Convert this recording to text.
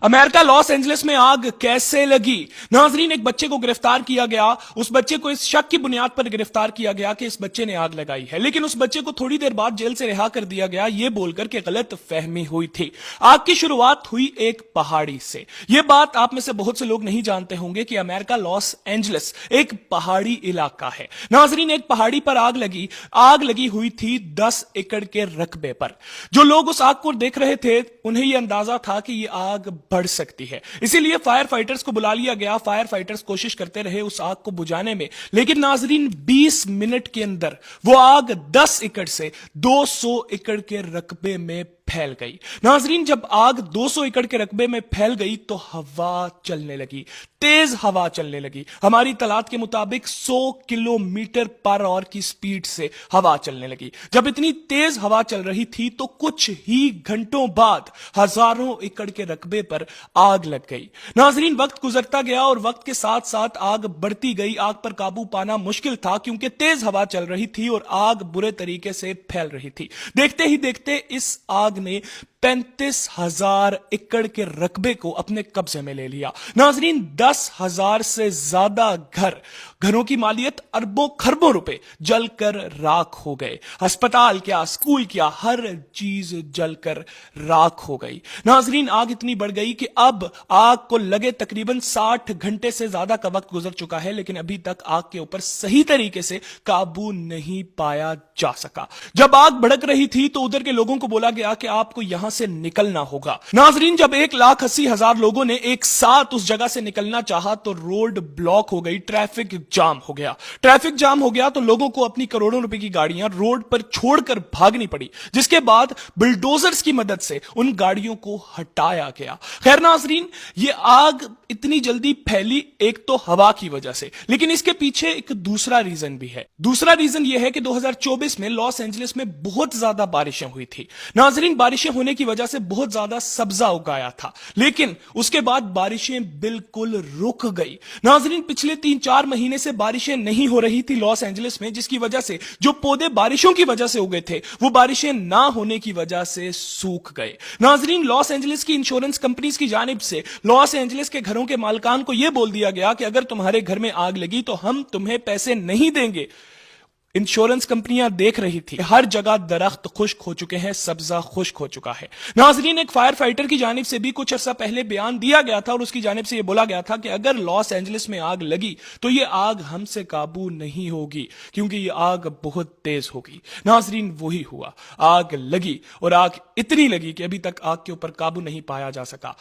America Los Angeles में आग कैसे लगी। नाजरीन, एक बच्चे को गिरफ्तार किया गया। उस बच्चे को इस शक की बुनियाद पर गिरफ्तार किया गया कि इस बच्चे ने आग लगाई है, लेकिन उस बच्चे को थोड़ी देर बाद जेल से रिहा कर दिया गया, यह बोलकर कि गलत फहमी हुई थी। आग की शुरुआत हुई एक पहाड़ी से। यह बात आप में से बहुत से लोग नहीं जानते होंगे कि अमेरिका लॉस एंजलिस एक पहाड़ी इलाका है। नाजरीन, एक पहाड़ी पर आग लगी हुई थी 10 एकड़ के रकबे पर। जो लोग उस आग को देख रहे थे उन्हें यह अंदाजा था कि यह आग बढ़ सकती है, इसीलिए फायर फाइटर्स को बुला लिया गया। फायर फाइटर्स कोशिश करते रहे उस आग को बुझाने में, लेकिन नाजरीन 20 मिनट के अंदर वो आग 10 एकड़ से 200 एकड़ के रकबे में फैल गई। नाजरीन, जब आग 200 एकड़ के रकबे में फैल गई तो हवा चलने लगी, तेज हवा चलने लगी। हमारी तलात के मुताबिक 100 किलोमीटर पर आवर की स्पीड से हवा चलने लगी। जब इतनी तेज हवा चल रही थी तो कुछ ही घंटों बाद हजारों एकड़ के रकबे पर आग लग गई। नाजरीन, वक्त गुजरता गया और वक्त के साथ साथ आग बढ़ती गई। आग पर काबू पाना मुश्किल था क्योंकि तेज हवा चल रही थी और आग बुरे तरीके से फैल रही थी। देखते ही देखते इस आग ने 35,000 एकड़ के रकबे को अपने कब्जे में ले लिया। नाजरीन, 10,000 से ज्यादा घरों की मालियत अरबों खरबों रुपए जलकर राख हो गए। अस्पताल क्या, स्कूल क्या, हर चीज जलकर राख हो गई। नाजरीन, आग इतनी बढ़ गई कि अब आग को लगे तकरीबन 60 घंटे से ज्यादा का वक्त गुजर चुका है, लेकिन अभी तक आग के ऊपर सही तरीके से काबू नहीं पाया जा सका। जब आग भड़क रही थी तो उधर के लोगों को बोला गया कि आपको यहां से निकलना होगा। नाजरीन, जब 1,80,000 लोगों ने एक साथ उस जगह से निकलना चाहा तो रोड ब्लॉक हो गई, ट्रैफिक जाम हो गया। ट्रैफिक जाम हो गया तो लोगों को अपनी करोड़ों रुपए की गाड़ियां रोड पर छोड़कर भागनी पड़ी, जिसके बाद बुलडोजर्स की मदद से उन गाड़ियों को हटाया गया। खैर नाजरीन, ये आग इतनी जल्दी फैली एक तो हवा की वजह से, लेकिन इसके पीछे एक दूसरा रीजन भी है। दूसरा रीजन यह है कि 2024 में लॉस एंजलिस में बहुत ज्यादा बारिशें हुई थी। नाजरीन, बारिशें होने की वजह से बहुत ज्यादा सब्जा उगाया था, लेकिन उसके बाद बारिशें बिल्कुल रुक गई। नाजरीन, पिछले 3-4 महीने से बारिशें नहीं हो रही थी लॉस एंजलिस में, जिसकी वजह से जो पौधे बारिशों की वजह से उगे थे वो बारिशें ना होने की वजह से सूख गए। नाजरीन, लॉस एंजलिस की इंश्योरेंस कंपनीज की जानिब से लॉस एंजलिस के घरों के मालिकान को यह बोल दिया गया कि अगर तुम्हारे घर में आग लगी तो हम तुम्हें पैसे नहीं देंगे। इंश्योरेंस कंपनियां देख रही थी, हर जगह दरख्त खुश्क हो चुके हैं, सब्जा खुश्क हो चुका है। नाजरीन, एक फायर फाइटर की जानिब से भी कुछ अर्सा पहले बयान दिया गया था और उसकी जानिब से यह बोला गया था कि अगर लॉस एंजलिस में आग लगी तो यह आग हमसे काबू नहीं होगी, क्योंकि यह आग बहुत तेज होगी। नाजरीन, वही हुआ, आग लगी और आग इतनी लगी कि अभी तक आग के ऊपर काबू नहीं पाया जा सका।